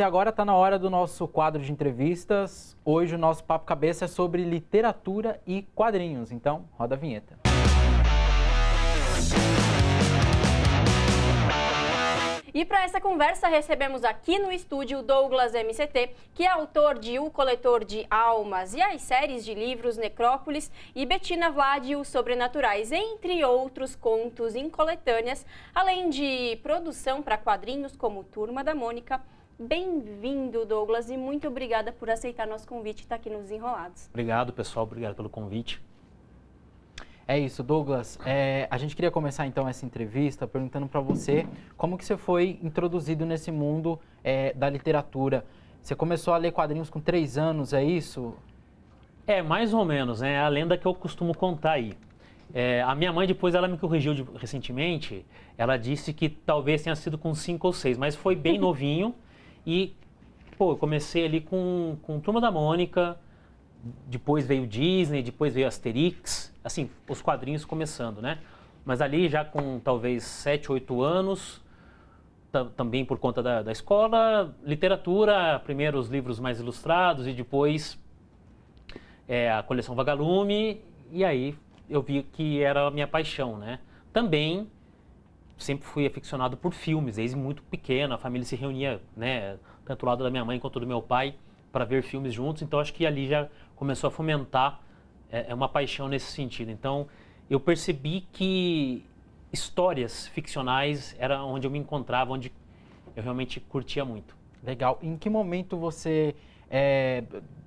e agora está na hora do nosso quadro de entrevistas. Hoje o nosso Papo Cabeça é sobre literatura e quadrinhos, então roda a vinheta. E para essa conversa recebemos aqui no estúdio Douglas MCT, que é autor de O Coletor de Almas e as séries de livros Necrópolis, e Bettina Vlad e Os Sobrenaturais, entre outros contos em coletâneas, além de produção para quadrinhos como Turma da Mônica. Bem-vindo, Douglas, e muito obrigada por aceitar nosso convite e estar aqui nos Enrolados. Obrigado, pessoal. Obrigado pelo convite. É isso, Douglas. A gente queria começar então essa entrevista perguntando para você como que você foi introduzido nesse mundo da literatura. Você começou a ler quadrinhos com 3 anos, é isso? Mais ou menos, né? É a lenda que eu costumo contar aí. A minha mãe, depois, ela me corrigiu recentemente. Ela disse que talvez tenha sido com 5 ou 6, mas foi bem novinho. E, eu comecei ali com Turma da Mônica, depois veio Disney, depois veio Asterix, assim, os quadrinhos começando, né? Mas ali já com talvez 7, 8 anos, também por conta da escola, literatura, primeiro os livros mais ilustrados e depois a coleção Vagalume, e aí eu vi que era a minha paixão, né? Também sempre fui aficionado por filmes, desde muito pequeno, a família se reunia, né, tanto do lado da minha mãe quanto do meu pai, para ver filmes juntos, então acho que ali já começou a fomentar uma paixão nesse sentido. Então eu percebi que histórias ficcionais era onde eu me encontrava, onde eu realmente curtia muito. Legal. Em que momento você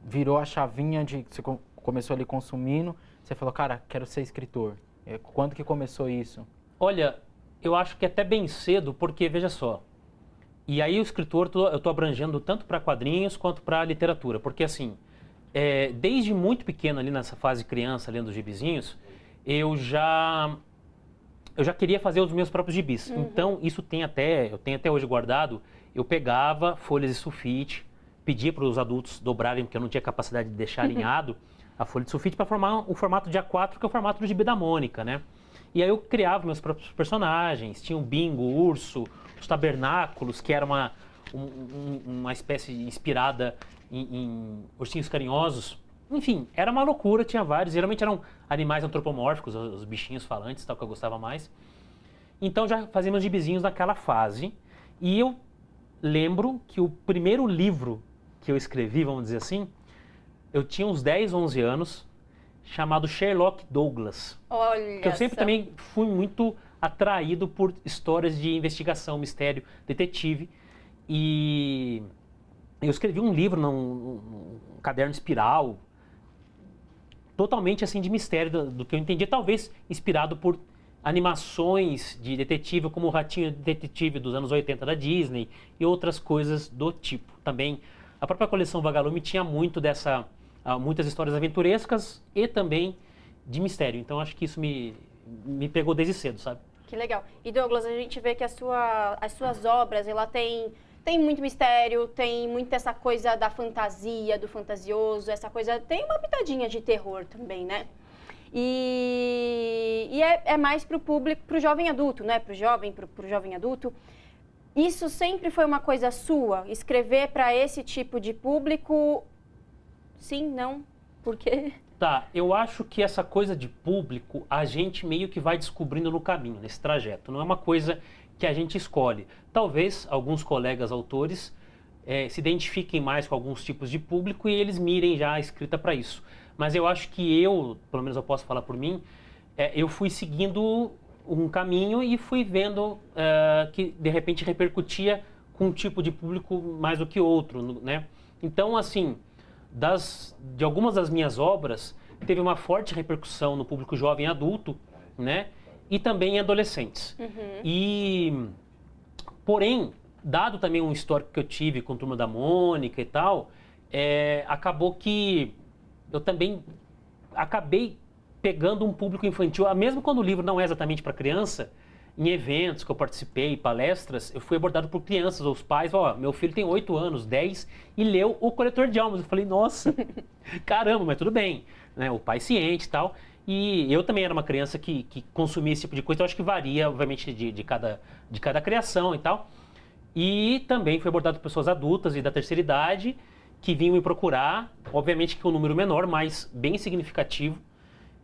virou a chavinha de você começou ali consumindo, você falou, cara, quero ser escritor? Quando que começou isso? Olha, eu acho que até bem cedo, porque veja só, e aí o escritor, eu estou abrangendo tanto para quadrinhos quanto para literatura, porque assim, desde muito pequeno ali nessa fase criança, lendo os gibizinhos, eu já queria fazer os meus próprios gibis. Uhum. Então isso eu tenho até hoje guardado, eu pegava folhas de sulfite, pedia para os adultos dobrarem, porque eu não tinha capacidade de deixar alinhado a folha de sulfite para formar o formato de A4, que é o formato do gibi da Mônica, né? E aí eu criava meus próprios personagens, tinha o Bingo, o Urso, os Tabernáculos, que era uma espécie inspirada em Ursinhos Carinhosos. Enfim, era uma loucura, tinha vários, geralmente eram animais antropomórficos, os bichinhos falantes, tal, que eu gostava mais. Então já fazia meus gibizinhos naquela fase, e eu lembro que o primeiro livro que eu escrevi, vamos dizer assim, eu tinha uns 10, 11 anos, chamado Sherlock Douglas. Olha que eu sempre também fui muito atraído por histórias de investigação, mistério, detetive. E eu escrevi um livro num caderno espiral, totalmente assim de mistério do que eu entendi, talvez inspirado por animações de detetive, como o Ratinho Detetive dos anos 80 da Disney e outras coisas do tipo. Também a própria coleção Vagalume tinha muitas histórias aventurescas e também de mistério. Então acho que isso me pegou desde cedo, sabe? Que legal. E Douglas, a gente vê que as suas obras, ela tem muito mistério, tem muito essa coisa da fantasia, do fantasioso, essa coisa, tem uma pitadinha de terror também, né? E é mais pro público, pro jovem adulto, né? Pro jovem adulto. Isso sempre foi uma coisa sua? Escrever para esse tipo de público? Sim, não? Por quê? Tá, eu acho que essa coisa de público, a gente meio que vai descobrindo no caminho, nesse trajeto. Não é uma coisa que a gente escolhe. Talvez alguns colegas autores se identifiquem mais com alguns tipos de público e eles mirem já a escrita para isso. Mas eu acho que pelo menos eu posso falar por mim, eu fui seguindo um caminho e fui vendo que de repente repercutia com um tipo de público mais do que outro, né? Então, assim, de algumas das minhas obras, teve uma forte repercussão no público jovem e adulto, né? E também em adolescentes. Uhum. Porém, dado também um histórico que eu tive com Turma da Mônica e tal, acabou que eu também acabei pegando um público infantil, mesmo quando o livro não é exatamente para criança, em eventos que eu participei, palestras, eu fui abordado por crianças, ou os pais, meu filho tem 8 anos, 10, e leu O Coletor de Almas. Eu falei, nossa, caramba, mas tudo bem, né? O pai ciente e tal. E eu também era uma criança que consumia esse tipo de coisa, então eu acho que varia, obviamente, de cada criação e tal. E também foi abordado por pessoas adultas e da terceira idade que vinham me procurar, obviamente que um número menor, mas bem significativo.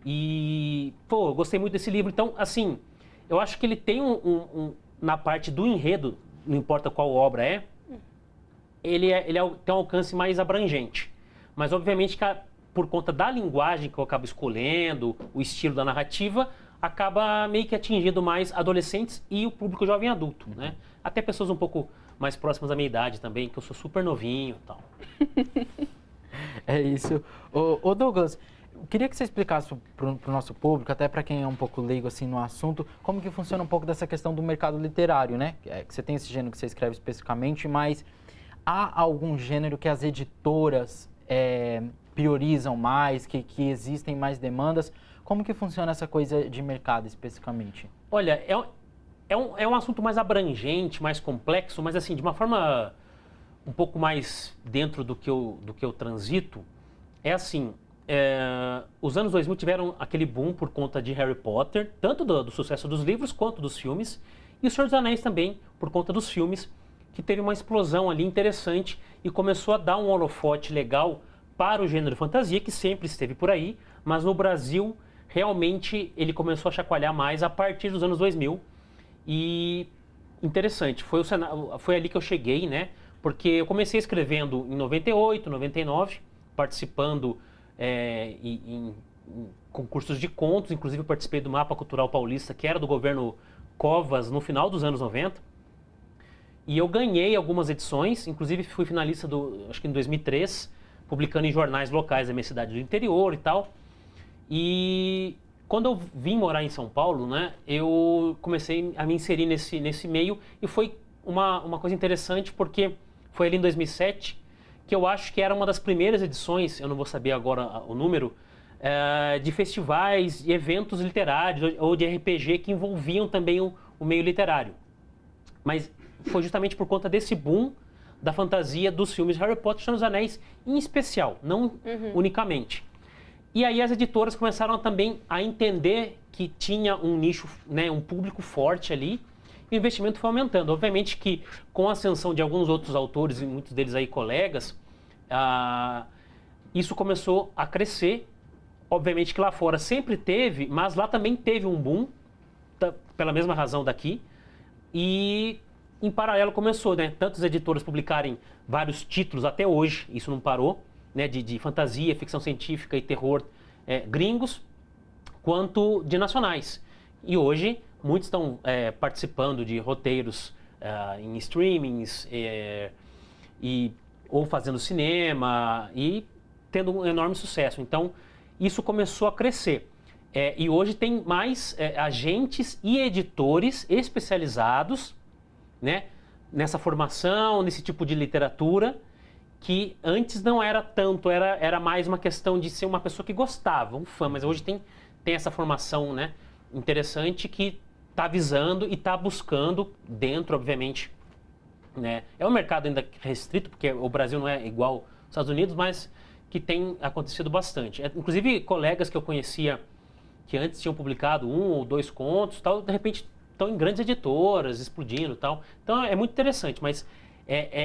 E, pô, eu gostei muito desse livro. Então, assim, eu acho que ele tem na parte do enredo, não importa qual obra ele tem um alcance mais abrangente. Mas, obviamente, que por conta da linguagem que eu acabo escolhendo, o estilo da narrativa, acaba meio que atingindo mais adolescentes e o público jovem e adulto, né? Até pessoas um pouco mais próximas da minha idade também, que eu sou super novinho e tal. É isso. Ô Douglas, eu queria que você explicasse para o nosso público, até para quem é um pouco leigo assim, no assunto, como que funciona um pouco dessa questão do mercado literário, né? Que você tem esse gênero que você escreve especificamente, mas há algum gênero que as editoras priorizam mais, que existem mais demandas? Como que funciona essa coisa de mercado especificamente? Olha, é um assunto mais abrangente, mais complexo, mas assim, de uma forma um pouco mais dentro do que eu transito, é assim, os anos 2000 tiveram aquele boom por conta de Harry Potter, tanto do sucesso dos livros quanto dos filmes, e O Senhor dos Anéis também, por conta dos filmes, que teve uma explosão ali interessante e começou a dar um holofote legal para o gênero fantasia, que sempre esteve por aí, mas no Brasil, realmente, ele começou a chacoalhar mais a partir dos anos 2000. E interessante, foi ali que eu cheguei, né? Porque eu comecei escrevendo em 98, 99, participando em concursos de contos, inclusive eu participei do Mapa Cultural Paulista, que era do governo Covas, no final dos anos 90. E eu ganhei algumas edições, inclusive fui finalista acho que em 2003, publicando em jornais locais da minha cidade do interior e tal. E quando eu vim morar em São Paulo, né, eu comecei a me inserir nesse meio e foi uma coisa interessante porque foi ali em 2007 que eu acho que era uma das primeiras edições, eu não vou saber agora o número, de festivais e eventos literários ou de RPG que envolviam também o meio literário. Mas foi justamente por conta desse boom da fantasia dos filmes Harry Potter e Senhor dos Anéis em especial, não unicamente. E aí as editoras começaram também a entender que tinha um nicho, né, um público forte ali, e o investimento foi aumentando. Obviamente que com a ascensão de alguns outros autores, e muitos deles aí colegas, isso começou a crescer. Obviamente que lá fora sempre teve, mas lá também teve um boom, pela mesma razão daqui, e em paralelo começou, né, tantas editoras publicarem vários títulos até hoje, isso não parou, né, de fantasia, ficção científica e terror gringos, quanto de nacionais. E hoje, muitos estão participando de roteiros em streamings, ou fazendo cinema, e tendo um enorme sucesso. Então, isso começou a crescer. E hoje tem mais agentes e editores especializados, né, nessa formação, nesse tipo de literatura, que antes não era tanto, era mais uma questão de ser uma pessoa que gostava, um fã, mas hoje tem essa formação, né, interessante que está visando e está buscando dentro, obviamente, né, é um mercado ainda restrito, porque o Brasil não é igual aos Estados Unidos, mas que tem acontecido bastante. Inclusive, colegas que eu conhecia que antes tinham publicado 1 ou 2 contos, tal, de repente estão em grandes editoras, explodindo e tal. Então, é muito interessante, mas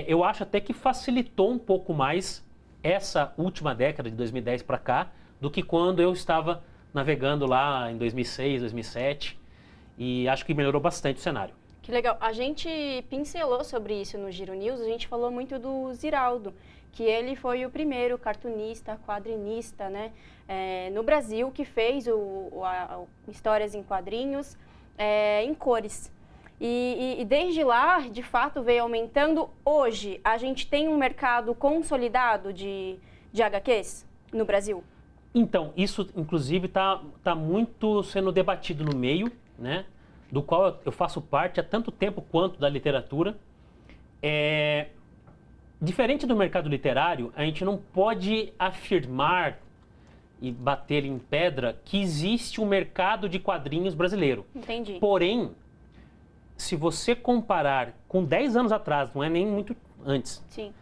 eu acho até que facilitou um pouco mais essa última década, de 2010 para cá, do que quando eu estava navegando lá em 2006, 2007, e acho que melhorou bastante o cenário. Que legal. A gente pincelou sobre isso no Giro News, a gente falou muito do Ziraldo, que ele foi o primeiro cartunista, quadrinista, né, no Brasil, que fez histórias em quadrinhos em cores. E desde lá, de fato, veio aumentando. Hoje, a gente tem um mercado consolidado de HQs no Brasil? Então, isso, inclusive, tá muito sendo debatido no meio, né, do qual eu faço parte há tanto tempo quanto da literatura. Diferente do mercado literário, a gente não pode afirmar e bater em pedra que existe um mercado de quadrinhos brasileiro. Entendi. Porém, se você comparar com 10 anos atrás, não é nem muito antes, sim,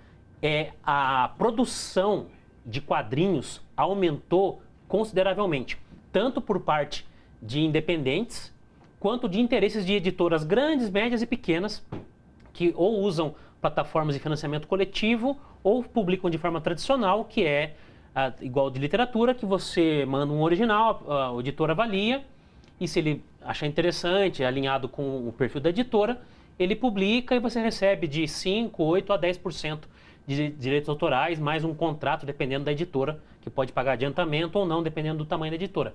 a produção de quadrinhos aumentou consideravelmente, tanto por parte de independentes, quanto de interesses de editoras grandes, médias e pequenas, que ou usam plataformas de financiamento coletivo ou publicam de forma tradicional, que é igual de literatura, que você manda um original, o editor avalia, e se ele achar interessante, alinhado com o perfil da editora, ele publica e você recebe de 5, 8 a 10% de direitos autorais, mais um contrato, dependendo da editora, que pode pagar adiantamento ou não, dependendo do tamanho da editora.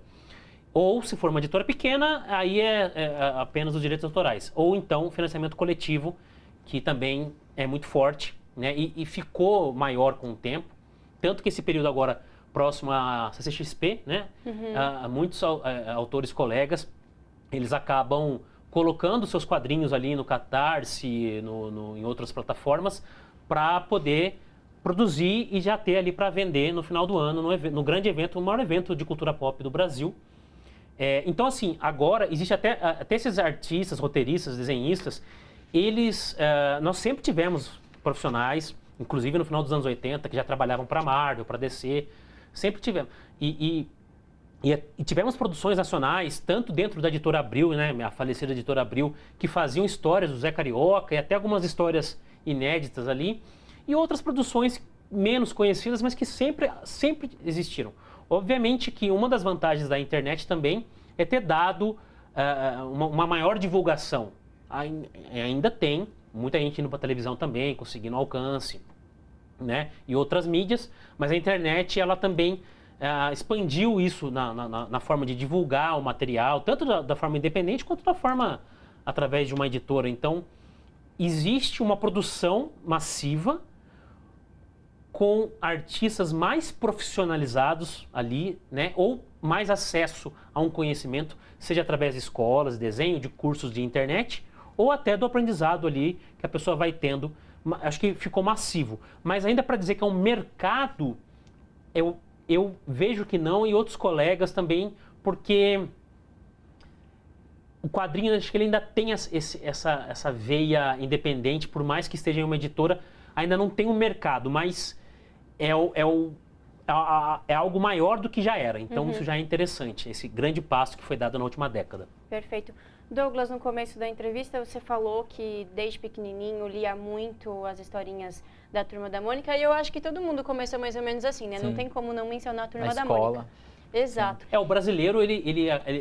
Ou, se for uma editora pequena, aí é apenas os direitos autorais. Ou, então, financiamento coletivo, que também é muito forte, né? E ficou maior com o tempo. Tanto que esse período agora, próximo à CCXP, né? Muitos autores colegas, eles acabam colocando seus quadrinhos ali no Catarse, em outras plataformas, para poder produzir e já ter ali para vender no final do ano, no grande evento, o maior evento de cultura pop do Brasil. Então, assim, agora existe até esses artistas, roteiristas, desenhistas, nós sempre tivemos profissionais, inclusive no final dos anos 80, que já trabalhavam para Marvel, para DC, sempre tivemos. E tivemos produções nacionais, tanto dentro da Editora Abril, né, a falecida Editora Abril, que faziam histórias do Zé Carioca e até algumas histórias inéditas ali, e outras produções menos conhecidas, mas que sempre existiram. Obviamente que uma das vantagens da internet também é ter dado uma maior divulgação. Ainda tem muita gente indo para a televisão também, conseguindo alcance, né, e outras mídias, mas a internet ela também expandiu isso na forma de divulgar o material, tanto da forma independente quanto da forma através de uma editora. Então, existe uma produção massiva com artistas mais profissionalizados ali, né, ou mais acesso a um conhecimento, seja através de escolas, desenho, de cursos de internet, ou até do aprendizado ali que a pessoa vai tendo. Acho que ficou massivo. Mas ainda para dizer que é um mercado, eu vejo que não, e outros colegas também, porque o quadrinho, acho que ele ainda tem essa veia independente, por mais que esteja em uma editora, ainda não tem um mercado, mas é algo maior do que já era. Então, isso já é interessante, esse grande passo que foi dado na última década. Perfeito. Douglas, no começo da entrevista, você falou que desde pequenininho lia muito as historinhas da Turma da Mônica, e eu acho que todo mundo começou mais ou menos assim, né? Sim. Não tem como não mencionar a Turma da Mônica. Exato. O brasileiro,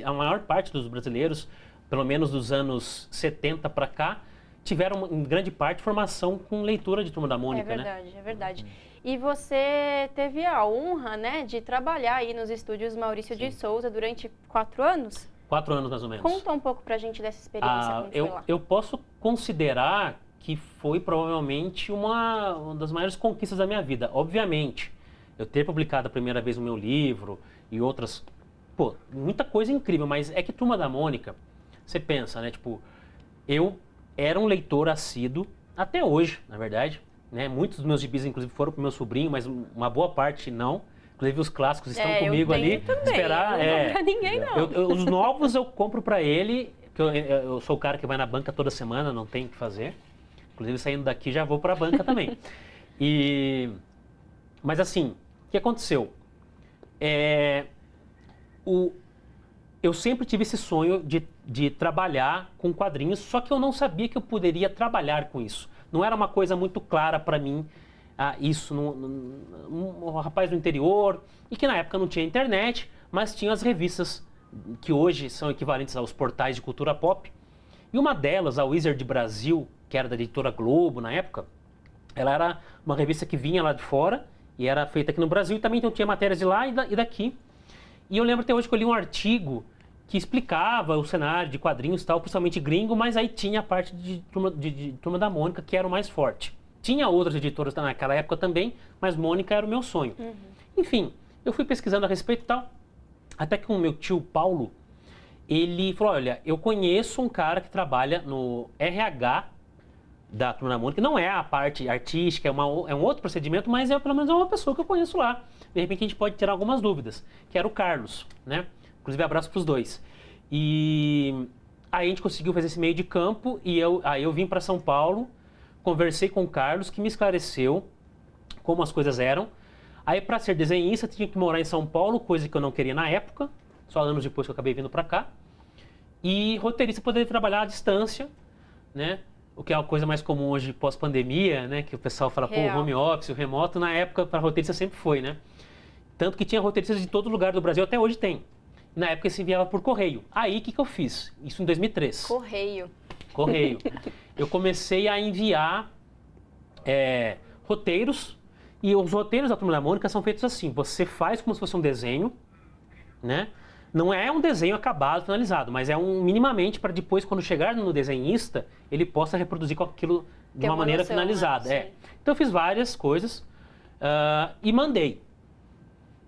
a maior parte dos brasileiros, pelo menos dos anos 70 para cá, tiveram, em grande parte, formação com leitura de Turma da Mônica, né? É verdade, né? É verdade. E você teve a honra, né, de trabalhar aí nos estúdios Maurício de Souza durante 4 anos? 4 anos, mais ou menos. Conta um pouco pra gente dessa experiência. Eu posso considerar que foi provavelmente uma das maiores conquistas da minha vida. Obviamente, eu ter publicado a primeira vez o meu livro e outras... muita coisa incrível, mas é que Turma da Mônica, você pensa, né? Tipo, eu era um leitor assíduo, até hoje, na verdade, né? Muitos dos meus gibis, inclusive, foram pro meu sobrinho, mas uma boa parte não. Inclusive os clássicos estão comigo ali. Também. Esperar. Não pra ninguém, não. Os novos eu compro para ele, que eu sou o cara que vai na banca toda semana, não tem o que fazer. Inclusive saindo daqui já vou para a banca também. Mas assim, o que aconteceu? Eu sempre tive esse sonho de trabalhar com quadrinhos, só que eu não sabia que eu poderia trabalhar com isso. Não era uma coisa muito clara para mim. Isso, um rapaz do interior, e que na época não tinha internet, mas tinha as revistas que hoje são equivalentes aos portais de cultura pop. E uma delas, a Wizard Brasil, que era da editora Globo na época, ela era uma revista que vinha lá de fora e era feita aqui no Brasil, e também então, tinha matérias de lá e daqui. E eu lembro até hoje que eu li um artigo que explicava o cenário de quadrinhos e tal, principalmente gringo, mas aí tinha a parte de Turma da Mônica, que era o mais forte. Tinha outras editoras naquela época também, mas Mônica era o meu sonho. Enfim, eu fui pesquisando a respeito e tal, até que o meu tio Paulo, ele falou, olha, eu conheço um cara que trabalha no RH da Turma da Mônica, não é a parte artística, é um outro procedimento, mas pelo menos é uma pessoa que eu conheço lá. De repente a gente pode tirar algumas dúvidas, que era o Carlos, né? Inclusive abraço para os dois. E aí a gente conseguiu fazer esse meio de campo, e aí eu vim para São Paulo, conversei com o Carlos, que me esclareceu como as coisas eram. Aí, para ser desenhista, tinha que morar em São Paulo, coisa que eu não queria na época, só anos depois que eu acabei vindo para cá. E roteirista poderia trabalhar à distância, né? o que é uma coisa mais comum hoje pós-pandemia, né? Que o pessoal fala, pô, Real. home office, o remoto, na época, para roteirista sempre foi, né? Tanto que tinha roteiristas de todo lugar do Brasil, até hoje tem. E na época se enviava por correio. Aí, o que eu fiz? Isso em 2003. Correio. Correio. Eu comecei a enviar roteiros, e os roteiros da Turma da Mônica são feitos assim, você faz como se fosse um desenho, né? Não é um desenho acabado, finalizado, mas é minimamente para depois, quando chegar no desenhista, ele possa reproduzir com aquilo de Tem uma uma maneira noção, finalizada. né? Sim. Então eu fiz várias coisas e mandei.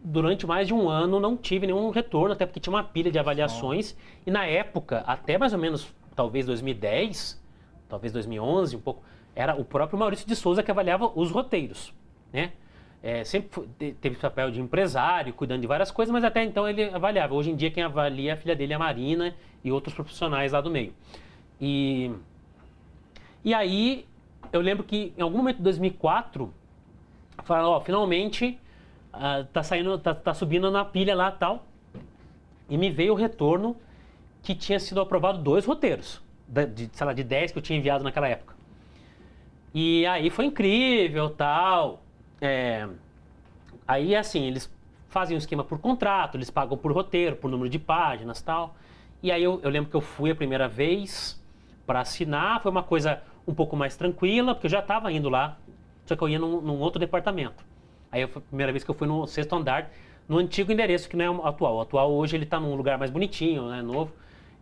Durante mais de um ano não tive nenhum retorno, até porque tinha uma pilha de avaliações. E na época, até mais ou menos, talvez 2010, talvez 2011, um pouco, era o próprio Maurício de Souza que avaliava os roteiros, né? Sempre teve papel de empresário, cuidando de várias coisas, mas até então ele avaliava. Hoje em dia quem avalia é a filha dele, a Marina, e outros profissionais lá do meio. E aí, eu lembro que em algum momento de 2004, falaram, ó, finalmente tá subindo na pilha lá e tal. E me veio o retorno que tinha sido aprovado 2 roteiros, sei lá, de 10 que eu tinha enviado naquela época. E aí foi incrível, tal. Aí, assim, eles fazem um esquema por contrato, eles pagam por roteiro, por número de páginas, tal. E aí eu lembro que eu fui a primeira vez para assinar, foi uma coisa um pouco mais tranquila, porque eu já estava indo lá, só que eu ia num outro departamento. Aí foi a primeira vez que eu fui no 6º andar, no antigo endereço, que não é o atual. O atual hoje ele está num lugar mais bonitinho, né, novo.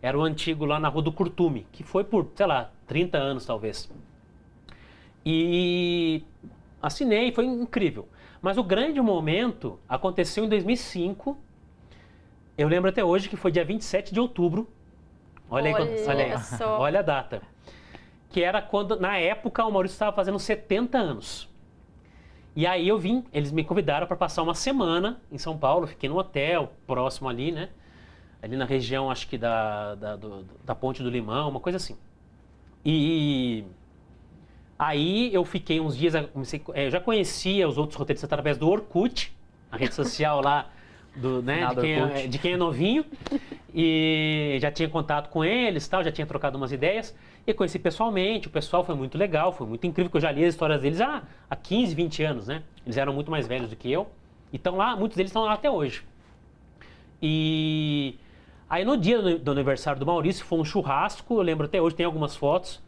Era o antigo lá na Rua do Curtume, que foi por, sei lá, 30 anos talvez. E assinei, foi incrível. Mas o grande momento aconteceu em 2005. Eu lembro até hoje que foi dia 27 de outubro. Olha aí, só. olha a data. Que era quando, na época, o Maurício estava fazendo 70 anos. E aí eu vim, eles me convidaram para passar uma semana em São Paulo. Fiquei num hotel próximo ali, né? Ali na região, acho que da Ponte do Limão, uma coisa assim. E aí eu fiquei uns dias, eu já conhecia os outros roteiristas através do Orkut, a rede social lá né, de quem é novinho, e já tinha contato com eles, tal, já tinha trocado umas ideias, e conheci pessoalmente. O pessoal foi muito legal, foi muito incrível, porque eu já li as histórias deles há 15, 20 anos, né? Eles eram muito mais velhos do que eu, e estão lá, muitos deles estão lá até hoje. E aí no dia do aniversário do Maurício, foi um churrasco, eu lembro até hoje, tem algumas fotos.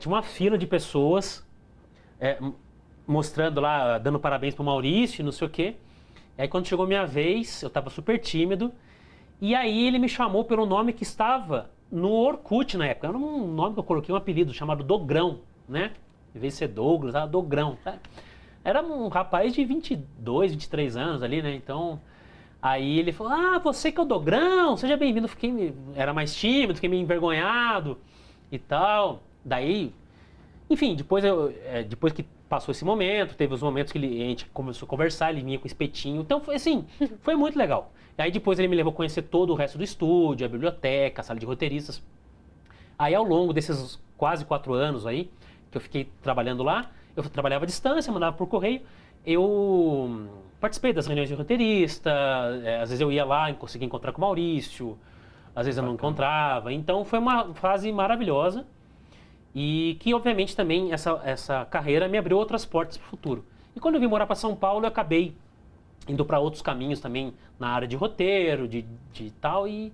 Tinha uma fila de pessoas mostrando lá, dando parabéns pro Maurício, não sei o quê. E aí quando chegou minha vez, eu estava super tímido, e aí ele me chamou pelo nome que estava no Orkut na época. Era um nome que eu coloquei, um apelido chamado Dogrão, né? Em vez de ser Douglas, era Dogrão. Tá? Era um rapaz de 22, 23 anos ali, né? Então, aí ele falou, você que é o Dogrão, seja bem-vindo. Era mais tímido, fiquei meio envergonhado e tal. Daí, enfim, depois que passou esse momento, teve os momentos que a gente começou a conversar, ele vinha com espetinho. Então, foi assim, foi muito legal. E aí depois ele me levou a conhecer todo o resto do estúdio, a biblioteca, a sala de roteiristas. Aí ao longo desses quase 4 anos aí, que eu fiquei trabalhando lá, eu trabalhava à distância, mandava por correio, eu participei das reuniões de roteirista, às vezes eu ia lá e conseguia encontrar com o Maurício, às vezes eu não encontrava. Então foi uma fase maravilhosa. E que, obviamente, também essa carreira me abriu outras portas para o futuro. E quando eu vim morar para São Paulo, eu acabei indo para outros caminhos também, na área de roteiro, de tal. E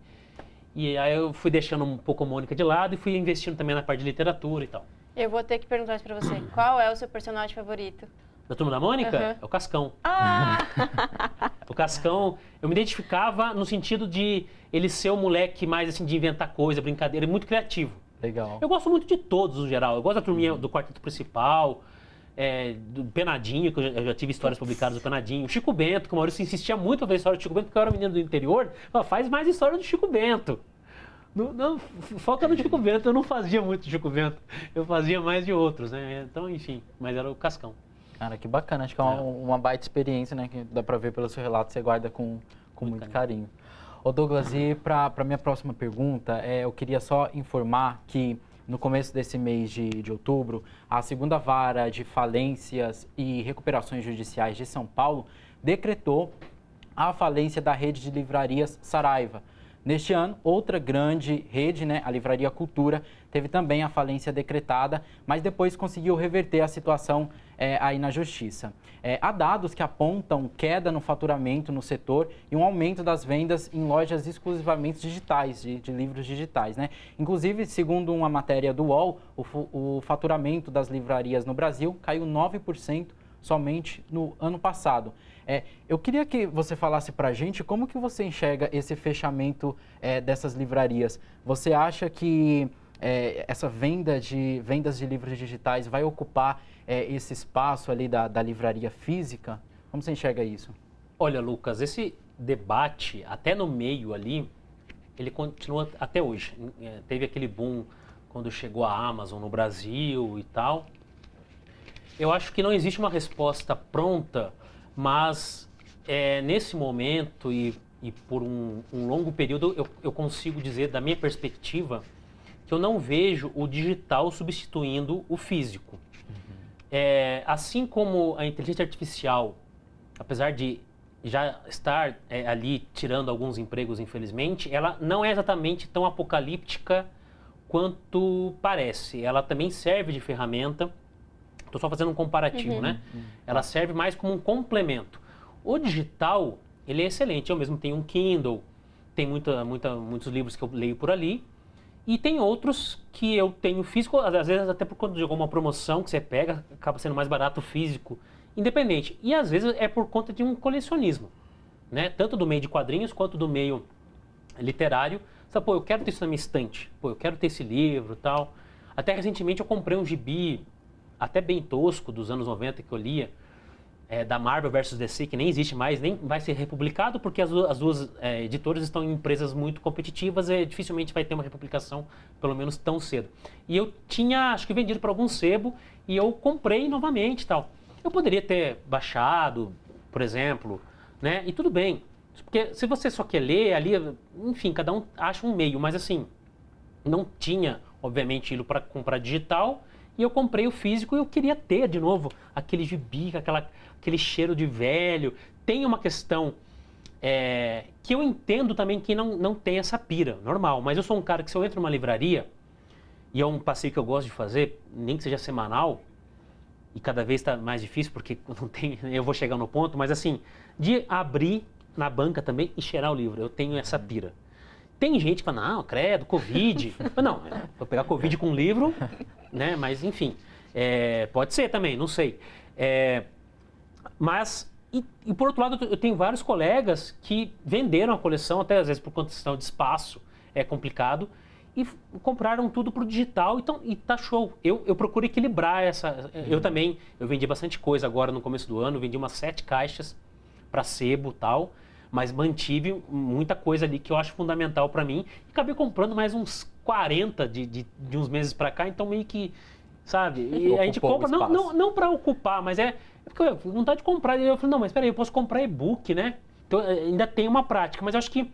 aí eu fui deixando um pouco a Mônica de lado e fui investindo também na parte de literatura e tal. Eu vou ter que perguntar isso para você. Qual é o seu personagem favorito? Da Turma da Mônica? Uhum. É o Cascão. Ah! O Cascão, eu me identificava no sentido de ele ser o moleque mais, assim, de inventar coisa, brincadeira, muito criativo. Legal. Eu gosto muito de todos, no geral. Eu gosto da turminha do Quarteto Principal, do Penadinho, que eu já tive histórias publicadas do Penadinho. O Chico Bento, que o Maurício insistia muito para ver a história do Chico Bento, porque eu era menino do interior. Faz mais história do Chico Bento. Não, foca no Chico Bento. Eu não fazia muito do Chico Bento. Eu fazia mais de outros, né? Então, enfim, mas era o Cascão. Cara, que bacana. Acho que é uma baita experiência, né? Que dá pra ver pelo seu relato, você guarda com muito carinho. Ô Douglas, e para minha próxima pergunta, eu queria só informar que no começo desse mês de outubro, a segunda vara de falências e recuperações judiciais de São Paulo decretou a falência da rede de livrarias Saraiva. Neste ano, outra grande rede, né, a Livraria Cultura, teve também a falência decretada, mas depois conseguiu reverter a situação aí na Justiça. Há dados que apontam queda no faturamento no setor e um aumento das vendas em lojas exclusivamente digitais, de livros digitais, né? Inclusive, segundo uma matéria do UOL, o faturamento das livrarias no Brasil caiu 9% somente no ano passado. Eu queria que você falasse para a gente como que você enxerga esse fechamento dessas livrarias. Você acha que essa vendas de livros digitais vai ocupar esse espaço ali da livraria física? Como você enxerga isso? Olha, Lucas, esse debate, até no meio ali, ele continua até hoje. Teve aquele boom quando chegou a Amazon no Brasil e tal. Eu acho que não existe uma resposta pronta, mas nesse momento e por um longo período eu consigo dizer, da minha perspectiva, que eu não vejo o digital substituindo o físico. Assim como a inteligência artificial, apesar de já estar ali tirando alguns empregos, infelizmente, ela não é exatamente tão apocalíptica quanto parece. Ela também serve de ferramenta. Estou só fazendo um comparativo, né? Ela serve mais como um complemento. O digital, ele é excelente. Eu mesmo tenho um Kindle, tem muitos livros que eu leio por ali. E tem outros que eu tenho físico, às vezes até por conta de alguma promoção que você pega, acaba sendo mais barato físico, independente. E às vezes é por conta de um colecionismo, né? Tanto do meio de quadrinhos quanto do meio literário. Você, eu quero ter isso na minha estante, eu quero ter esse livro e tal. Até recentemente eu comprei um gibi até bem tosco, dos anos 90 que eu lia, da Marvel vs DC, que nem existe mais, nem vai ser republicado, porque as duas editoras estão em empresas muito competitivas e dificilmente vai ter uma republicação, pelo menos tão cedo. E eu tinha, acho que vendido para algum sebo, e eu comprei novamente e tal. Eu poderia ter baixado, por exemplo, né? E tudo bem, porque se você só quer ler ali, enfim, cada um acha um meio, mas assim, não tinha, obviamente, ido para comprar digital, e eu comprei o físico e eu queria ter, de novo, aquele gibi, aquele cheiro de velho. Tem uma questão que eu entendo também que não tem essa pira, normal. Mas eu sou um cara que se eu entro numa livraria, e é um passeio que eu gosto de fazer, nem que seja semanal, e cada vez está mais difícil porque não tem, eu vou chegar no ponto, mas assim, de abrir na banca também e cheirar o livro, eu tenho essa pira. Tem gente que fala, não, credo, Covid. Mas não, vou pegar Covid com um livro, né? Mas enfim, pode ser também, não sei. Mas, e por outro lado, eu tenho vários colegas que venderam a coleção, até às vezes por questão de espaço, é complicado, e compraram tudo pro digital, então, e tá show. Eu procuro equilibrar essa... Eu vendi bastante coisa agora no começo do ano, vendi umas 7 caixas para sebo e tal, mas mantive muita coisa ali que eu acho fundamental para mim. E acabei comprando mais uns 40 de uns meses para cá, então meio que, sabe? E a gente compra, não para ocupar, mas porque eu tenho vontade de comprar. E eu falei, não, mas peraí, eu posso comprar e-book, né? Então ainda tem uma prática, mas eu acho que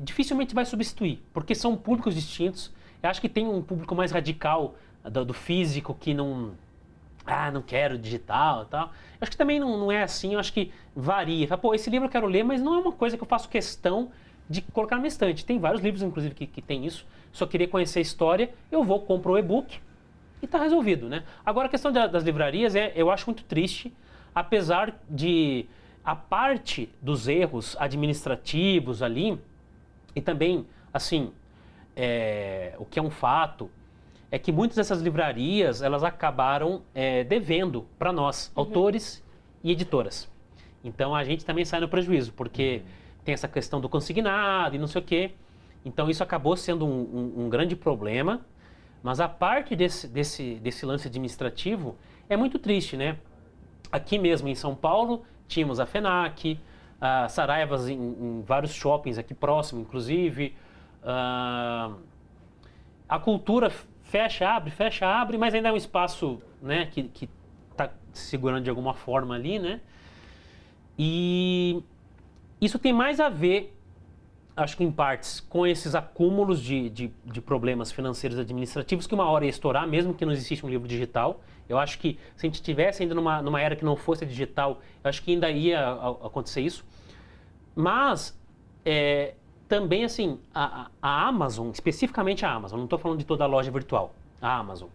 dificilmente vai substituir, porque são públicos distintos. Eu acho que tem um público mais radical do físico que não quero digital e tal. Eu acho que também não é assim, eu acho que varia. Pô, esse livro eu quero ler, mas não é uma coisa que eu faço questão de colocar na minha estante. Tem vários livros, inclusive, que tem isso. Só queria conhecer a história, eu vou, compro o e-book e está resolvido, né? Agora, a questão das livrarias, eu acho muito triste, apesar de a parte dos erros administrativos ali, e também, assim, o que é um fato, é que muitas dessas livrarias, elas acabaram devendo para nós, autores e editoras. Então, a gente também sai no prejuízo, porque tem essa questão do consignado e não sei o quê. Então, isso acabou sendo um grande problema, mas a parte desse lance administrativo é muito triste, né? Aqui mesmo em São Paulo, tínhamos a FENAC, Saraivas em vários shoppings aqui próximo, inclusive. A cultura fecha, abre, mas ainda é um espaço, né, que está segurando de alguma forma ali, né? E isso tem mais a ver, acho que em partes, com esses acúmulos de problemas financeiros e administrativos que uma hora ia estourar, mesmo que não existisse um livro digital. Eu acho que se a gente estivesse ainda numa era que não fosse digital, eu acho que ainda ia acontecer isso. Mas também, assim, a Amazon, especificamente a Amazon, não estou falando de toda a loja virtual, a Amazon.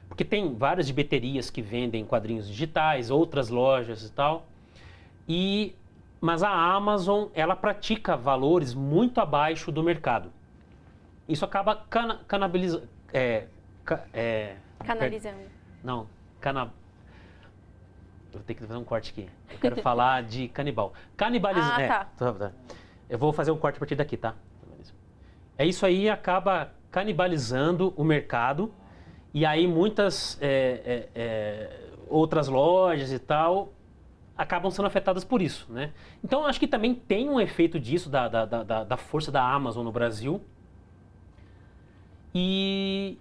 Porque tem várias gibeterias que vendem quadrinhos digitais, outras lojas e tal. Mas a Amazon, ela pratica valores muito abaixo do mercado. Isso acaba canalizando. Não, eu vou ter que fazer um corte aqui. Eu quero falar de canibal. Canibalizar. Tá. Eu vou fazer um corte a partir daqui, tá? Isso aí acaba canibalizando o mercado. E aí muitas outras lojas e tal acabam sendo afetadas por isso, né? Então acho que também tem um efeito disso, da força da Amazon no Brasil. E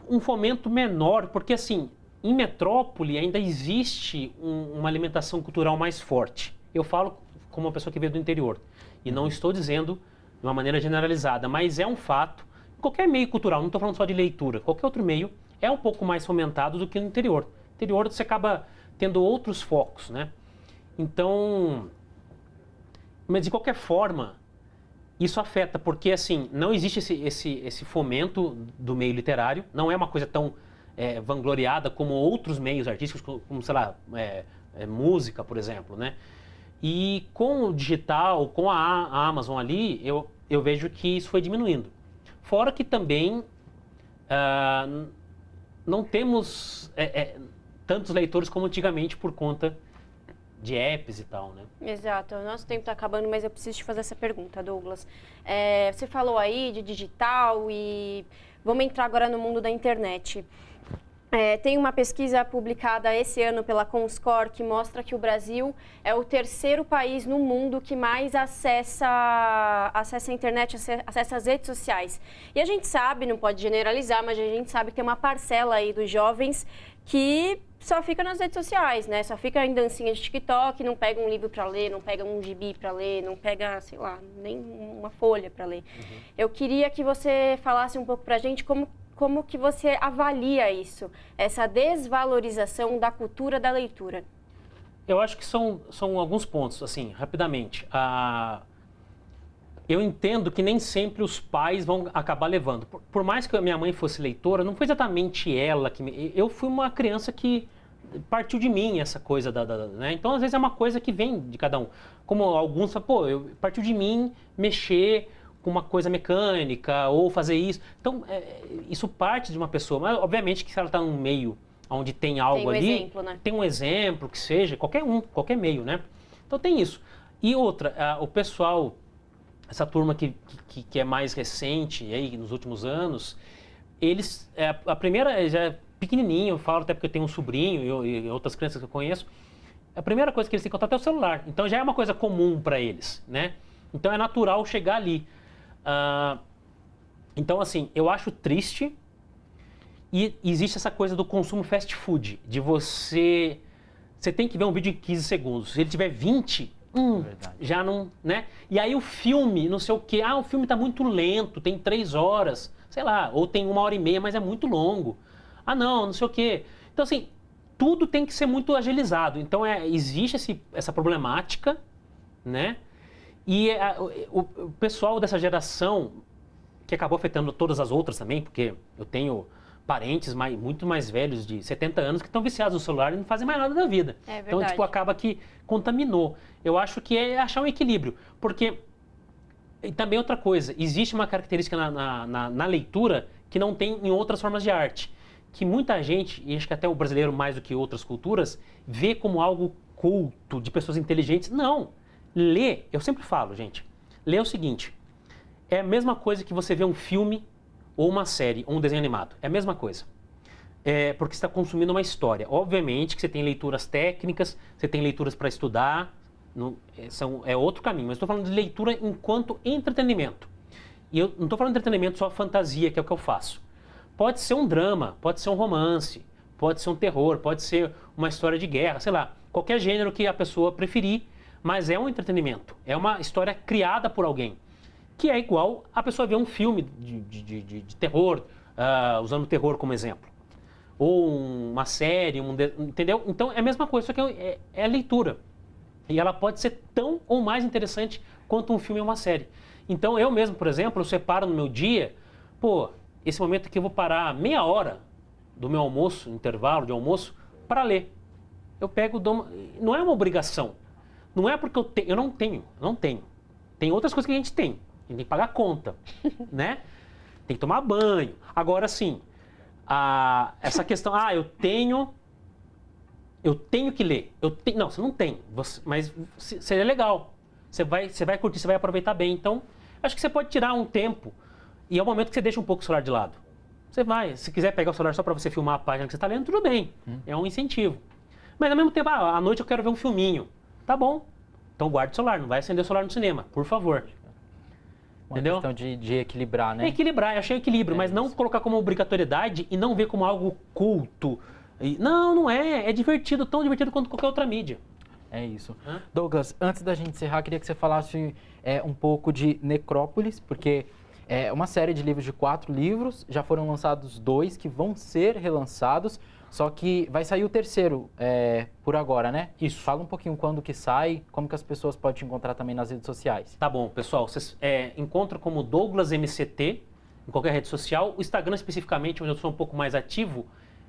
um fomento menor, porque assim, em metrópole ainda existe uma alimentação cultural mais forte. Eu falo como uma pessoa que veio do interior. E não estou dizendo de uma maneira generalizada, mas é um fato. Qualquer meio cultural, não estou falando só de leitura, qualquer outro meio é um pouco mais fomentado do que no interior. No interior você acaba tendo outros focos, né? Então, mas de qualquer forma, isso afeta, porque assim, não existe esse fomento do meio literário, não é uma coisa tão vangloriada como outros meios artísticos, como sei lá, música, por exemplo, né? E com o digital, com a Amazon ali, eu vejo que isso foi diminuindo. Fora que também não temos tantos leitores como antigamente por conta de apps e tal, né? Exato. O nosso tempo está acabando, mas eu preciso te fazer essa pergunta, Douglas. Você falou aí de digital e vamos entrar agora no mundo da internet. Tem uma pesquisa publicada esse ano pela Comscore que mostra que o Brasil é o terceiro país no mundo que mais acessa a internet, acessa as redes sociais. E a gente sabe, não pode generalizar, mas a gente sabe que tem uma parcela aí dos jovens que só fica nas redes sociais, né? Só fica em dancinha de TikTok, não pega um livro para ler, não pega um gibi para ler, não pega, sei lá, nem uma folha para ler. Uhum. Eu queria que você falasse um pouco pra gente como que você avalia isso, essa desvalorização da cultura da leitura? Eu acho que são alguns pontos, assim, rapidamente. Eu entendo que nem sempre os pais vão acabar levando. Por mais que a minha mãe fosse leitora, não foi exatamente ela que... Eu fui uma criança que partiu de mim essa coisa né? Então, às vezes, é uma coisa que vem de cada um. Como alguns falam, partiu de mim mexer com uma coisa mecânica ou fazer isso. Então, isso parte de uma pessoa. Mas, obviamente, que se ela está num meio onde tem algo ali... Exemplo, né? Tem um exemplo, que seja, qualquer meio, né? Então, tem isso. E outra, o pessoal... Essa turma que é mais recente, aí, nos últimos anos, eles... a primeira já é pequenininho, eu falo até porque eu tenho um sobrinho e outras crianças que eu conheço. A primeira coisa que eles têm contato é o celular. Então, já é uma coisa comum para eles, né? Então, é natural chegar ali. Então, assim, eu acho triste e existe essa coisa do consumo fast food, de você tem que ver um vídeo em 15 segundos. Se ele tiver 20, já não, né? E aí o filme, não sei o quê, o filme tá muito lento, tem 3 horas, sei lá, ou tem 1h30, mas é muito longo. Não sei o quê. Então, assim, tudo tem que ser muito agilizado. Então, existe essa problemática, né? E o pessoal dessa geração, que acabou afetando todas as outras também, porque eu tenho parentes muito mais velhos, de 70 anos, que estão viciados no celular e não fazem mais nada da vida. É verdade. Então, tipo, acaba que contaminou. Eu acho que é achar um equilíbrio, porque... E também outra coisa, existe uma característica na leitura que não tem em outras formas de arte, que muita gente, e acho que até o brasileiro mais do que outras culturas, vê como algo culto, de pessoas inteligentes. Não! Ler, eu sempre falo, gente, ler é o seguinte, é a mesma coisa que você vê um filme ou uma série ou um desenho animado, é a mesma coisa. Porque você está consumindo uma história. Obviamente que você tem leituras técnicas, você tem leituras para estudar, é outro caminho, mas estou falando de leitura enquanto entretenimento. E eu não estou falando de entretenimento só fantasia, que é o que eu faço. Pode ser um drama, pode ser um romance, pode ser um terror, pode ser uma história de guerra, sei lá, qualquer gênero que a pessoa preferir, mas é um entretenimento, é uma história criada por alguém, que é igual a pessoa ver um filme de terror, usando o terror como exemplo, ou uma série, entendeu? Então é a mesma coisa, só que é a leitura, e ela pode ser tão ou mais interessante quanto um filme ou uma série. Então, eu mesmo, por exemplo, eu separo no meu dia, pô, esse momento aqui eu vou parar meia hora do meu almoço, intervalo de almoço, para ler. Eu pego, não é uma obrigação. Não é porque eu não tenho. Tem outras coisas que a gente tem que pagar a conta, né? Tem que tomar banho. Agora, sim, essa questão, eu tenho que ler. Não, você não tem, mas seria legal. Você vai curtir, você vai aproveitar bem. Então, acho que você pode tirar um tempo e é o momento que você deixa um pouco o celular de lado. Você vai, se quiser pegar o celular só para você filmar a página que você está lendo, tudo bem. É um incentivo. Mas ao mesmo tempo, à noite eu quero ver um filminho. Tá bom. Então guarde o celular, não vai acender o celular no cinema, por favor. Uma Entendeu? questão de equilibrar, né? Equilibrar, eu achei equilíbrio, mas não colocar como obrigatoriedade e não ver como algo culto. Não é. É divertido, tão divertido quanto qualquer outra mídia. É isso. Douglas, antes da gente encerrar, queria que você falasse um pouco de Necrópolis, porque é uma série de livros de 4 livros, já foram lançados 2 que vão ser relançados, só que vai sair o terceiro por agora, né? Isso. Fala um pouquinho quando que sai, como que as pessoas podem te encontrar também nas redes sociais. Tá bom, pessoal, vocês encontram como Douglas MCT em qualquer rede social. O Instagram especificamente, onde eu sou um pouco mais ativo,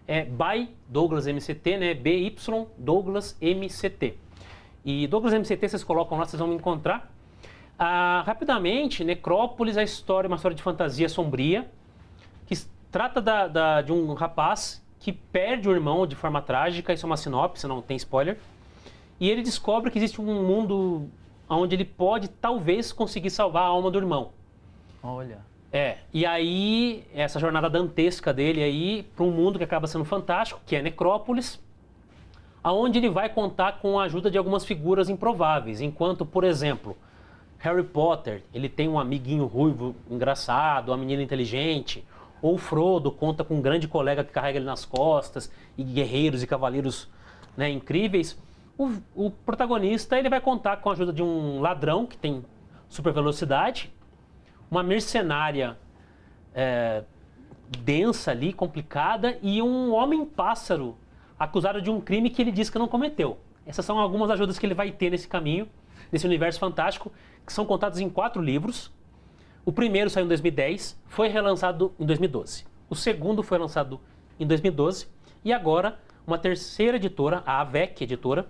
é by Douglas MCT, né? BY Douglas MCT. E Douglas MCT, vocês colocam lá, vocês vão me encontrar. Rapidamente, Necrópolis é uma história de fantasia sombria, que trata de um rapaz que perde o irmão de forma trágica. Isso é uma sinopse, não tem spoiler. E ele descobre que existe um mundo onde ele pode, talvez, conseguir salvar a alma do irmão. Olha. E aí, essa jornada dantesca dele aí para um mundo que acaba sendo fantástico, que é Necrópolis, aonde ele vai contar com a ajuda de algumas figuras improváveis. Enquanto, por exemplo, Harry Potter, ele tem um amiguinho ruivo engraçado, uma menina inteligente. Ou Frodo conta com um grande colega que carrega ele nas costas, e guerreiros e cavaleiros, né, incríveis. O protagonista, ele vai contar com a ajuda de um ladrão que tem super velocidade, uma mercenária densa ali, complicada, e um homem-pássaro acusado de um crime que ele diz que não cometeu. Essas são algumas ajudas que ele vai ter nesse caminho, nesse universo fantástico, que são contados em 4 livros. O primeiro saiu em 2010, foi relançado em 2012. O segundo foi lançado em 2012 e agora uma terceira editora, a AVEC Editora,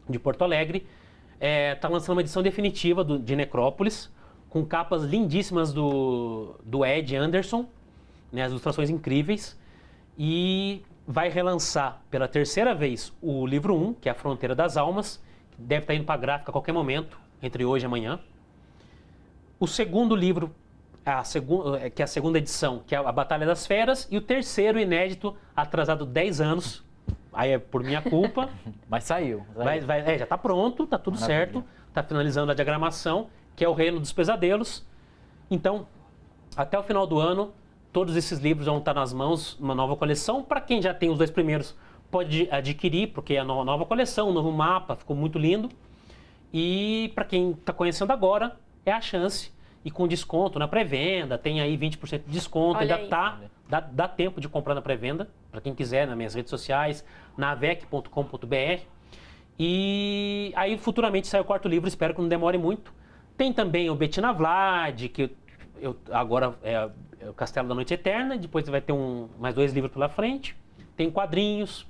de Porto Alegre, está lançando uma edição definitiva de Necrópolis, com capas lindíssimas do Ed Anderson, né, as ilustrações incríveis, e vai relançar pela terceira vez o livro 1, que é A Fronteira das Almas, que deve estar indo para a gráfica a qualquer momento, entre hoje e amanhã. O segundo livro, que é a segunda edição, que é A Batalha das Feras, e o terceiro inédito, atrasado 10 anos, aí é por minha culpa. Mas saiu. Já está pronto, está tudo certo, está finalizando a diagramação, que é O Reino dos Pesadelos. Então, até o final do ano, todos esses livros vão estar nas mãos, uma nova coleção. Para quem já tem os 2 primeiros, pode adquirir, porque é a nova coleção, um novo mapa, ficou muito lindo. E para quem está conhecendo agora, é a chance. E com desconto na pré-venda, tem aí 20% de desconto. Olha ainda dá tempo de comprar na pré-venda, para quem quiser, nas minhas redes sociais, na avec.com.br. E aí futuramente sai o 4º livro, espero que não demore muito. Tem também o Bettina Vlad, que agora é o Castelo da Noite Eterna, depois vai ter mais 2 livros pela frente. Tem quadrinhos.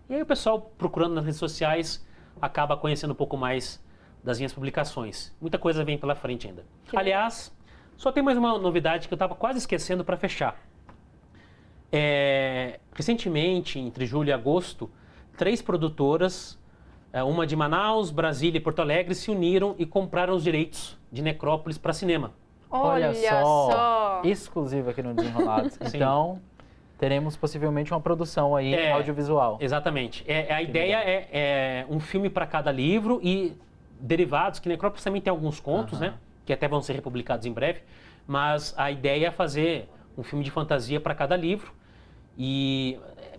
E aí o pessoal procurando nas redes sociais acaba conhecendo um pouco mais das minhas publicações. Muita coisa vem pela frente ainda. Aliás, só tem mais uma novidade que eu estava quase esquecendo para fechar. Recentemente, entre julho e agosto, 3 produtoras, uma de Manaus, Brasília e Porto Alegre, se uniram e compraram os direitos de Necrópolis para cinema. Olha só! Exclusivo aqui no Desenrolados. Então, teremos possivelmente uma produção aí audiovisual. Exatamente. A ideia é um filme para cada livro e derivados, que Necrópolis também tem alguns contos, né? Que até vão ser republicados em breve. Mas a ideia é fazer um filme de fantasia para cada livro.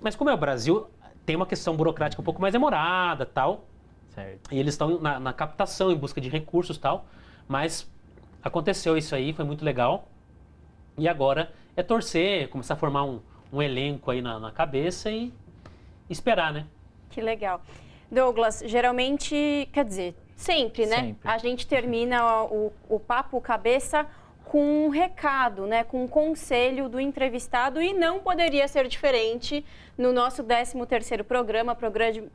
Mas como é o Brasil, tem uma questão burocrática um pouco mais demorada, tal. Certo. E eles estão na captação, em busca de recursos, tal. Mas aconteceu isso aí, foi muito legal. E agora é torcer, começar a formar um elenco aí na cabeça e esperar, né? Que legal. Douglas, geralmente, quer dizer, Sempre, né? Sempre. A gente termina o Papo Cabeça com um recado, né? Com um conselho do entrevistado e não poderia ser diferente no nosso 13º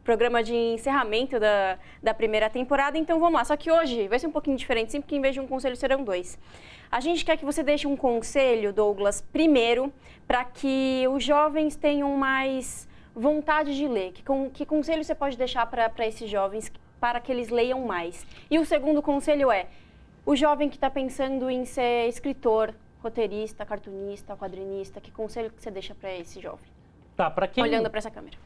programa de encerramento da primeira temporada. Então vamos lá, só que hoje vai ser um pouquinho diferente, sempre que em vez de um conselho serão 2. A gente quer que você deixe um conselho, Douglas, primeiro, para que os jovens tenham mais vontade de ler. Que conselho você pode deixar para esses jovens para que eles leiam mais? E o segundo conselho é, o jovem que está pensando em ser escritor, roteirista, cartunista, quadrinista, que conselho que você deixa para esse jovem? Tá, para quem... Olhando para essa câmera.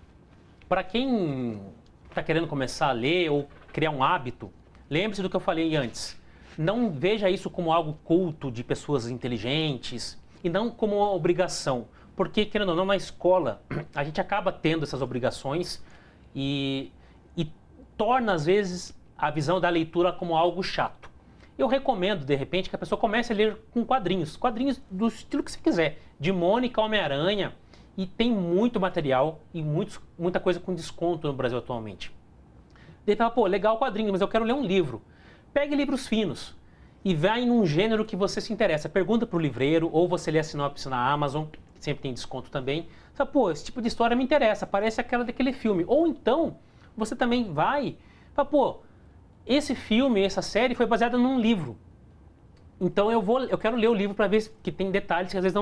Para quem está querendo começar a ler ou criar um hábito, lembre-se do que eu falei antes. Não veja isso como algo culto de pessoas inteligentes e não como uma obrigação. Porque, querendo ou não, na escola, a gente acaba tendo essas obrigações e torna, às vezes, a visão da leitura como algo chato. Eu recomendo, de repente, que a pessoa comece a ler com quadrinhos. Quadrinhos do estilo que você quiser. De Mônica, Homem-Aranha. E tem muito material e muita coisa com desconto no Brasil atualmente. Daí fala, pô, legal o quadrinho, mas eu quero ler um livro. Pegue livros finos e vai num gênero que você se interessa. Pergunta pro livreiro, ou você lê a sinopse na Amazon, que sempre tem desconto também. Fala, pô, esse tipo de história me interessa, parece aquela daquele filme. Ou então, você também vai e fala, pô, esse filme, essa série foi baseada num livro. Então eu quero ler o livro para ver que tem detalhes que às vezes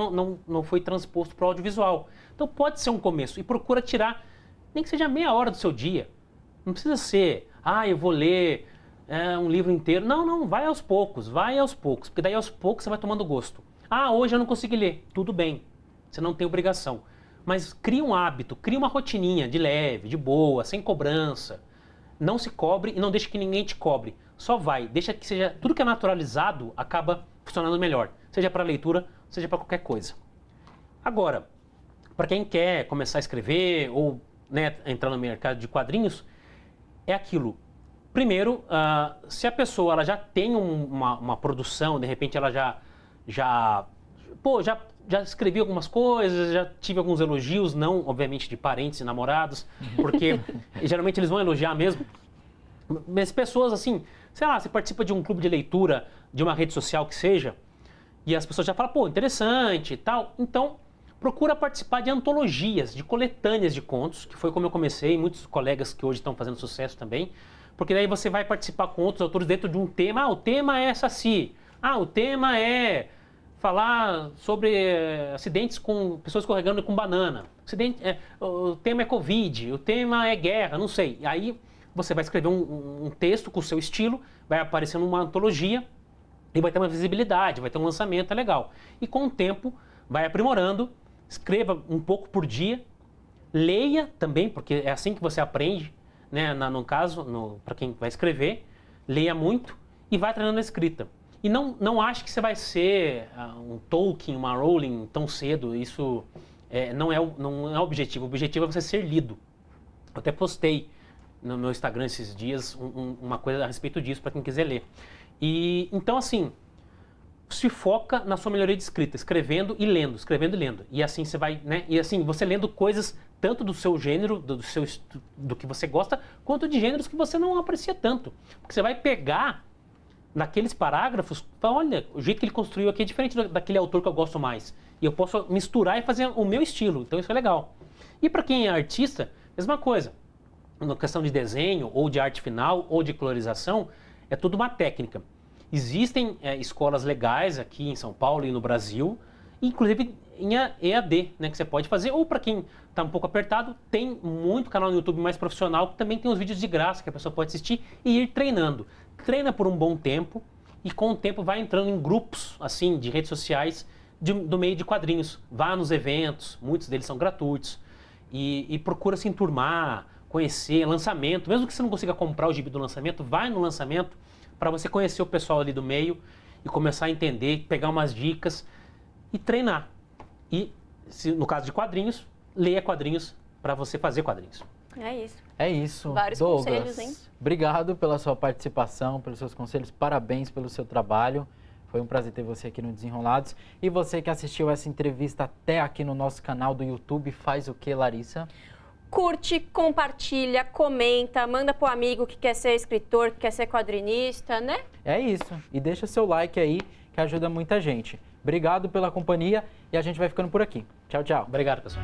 não foi transposto para o audiovisual. Então pode ser um começo e procura tirar, nem que seja meia hora do seu dia. Não precisa ser, eu vou ler um livro inteiro. Não, vai aos poucos, porque daí aos poucos você vai tomando gosto. Hoje eu não consegui ler, tudo bem, você não tem obrigação. Mas cria um hábito, cria uma rotininha de leve, de boa, sem cobrança. Não se cobre e não deixe que ninguém te cobre. Só vai, deixa que seja, tudo que é naturalizado acaba funcionando melhor. Seja para leitura, seja para qualquer coisa. Agora, para quem quer começar a escrever ou entrar no mercado de quadrinhos, é aquilo. Primeiro, se a pessoa ela já tem uma produção, de repente ela já escrevi algumas coisas, já tive alguns elogios, não, obviamente, de parentes e namorados, porque geralmente eles vão elogiar mesmo. Mas pessoas assim, sei lá, você participa de um clube de leitura, de uma rede social que seja, e as pessoas já falam, pô, interessante e tal. Então, procura participar de antologias, de coletâneas de contos, que foi como eu comecei, muitos colegas que hoje estão fazendo sucesso também, porque daí você vai participar com outros autores dentro de um tema. O tema é Saci. O tema é falar sobre acidentes com pessoas escorregando com banana. O tema é Covid, o tema é guerra, não sei. Aí você vai escrever um texto com o seu estilo, vai aparecer numa antologia e vai ter uma visibilidade, vai ter um lançamento, é legal. E com o tempo vai aprimorando, escreva um pouco por dia, leia também, porque é assim que você aprende, né? No caso, para quem vai escrever, leia muito e vai treinando a escrita. E não ache que você vai ser um Tolkien, uma Rowling tão cedo. Isso não é o objetivo. O objetivo é você ser lido. Eu até postei no meu Instagram esses dias uma coisa a respeito disso, para quem quiser ler. E então, assim, se foca na sua melhoria de escrita, escrevendo e lendo. E assim você vai, né? E assim, você lendo coisas tanto do seu gênero, do que você gosta, quanto de gêneros que você não aprecia tanto. Porque você vai pegar naqueles parágrafos, olha, o jeito que ele construiu aqui é diferente daquele autor que eu gosto mais. E eu posso misturar e fazer o meu estilo, então isso é legal. E para quem é artista, mesma coisa. Na questão de desenho, ou de arte final, ou de colorização, é tudo uma técnica. Existem escolas legais aqui em São Paulo e no Brasil, inclusive em EAD, né, que você pode fazer. Ou para quem está um pouco apertado, tem muito canal no YouTube mais profissional, que também tem os vídeos de graça que a pessoa pode assistir e ir treinando. Treina por um bom tempo e com o tempo vai entrando em grupos assim de redes sociais do meio de quadrinhos. Vá nos eventos, muitos deles são gratuitos, e procura se enturmar, conhecer, lançamento. Mesmo que você não consiga comprar o gibi do lançamento, vai no lançamento para você conhecer o pessoal ali do meio e começar a entender, pegar umas dicas e treinar. E, no caso de quadrinhos, leia quadrinhos para você fazer quadrinhos. É isso. Vários Douglas, conselhos, hein? Obrigado pela sua participação, pelos seus conselhos, parabéns pelo seu trabalho. Foi um prazer ter você aqui no Desenrolados. E você que assistiu essa entrevista até aqui no nosso canal do YouTube, faz o que, Larissa? curte, compartilha, comenta, manda pro amigo que quer ser escritor, que quer ser quadrinista, né? É isso. E deixa seu like aí, que ajuda muita gente. Obrigado pela companhia e a gente vai ficando por aqui. Tchau, tchau. Obrigado, pessoal.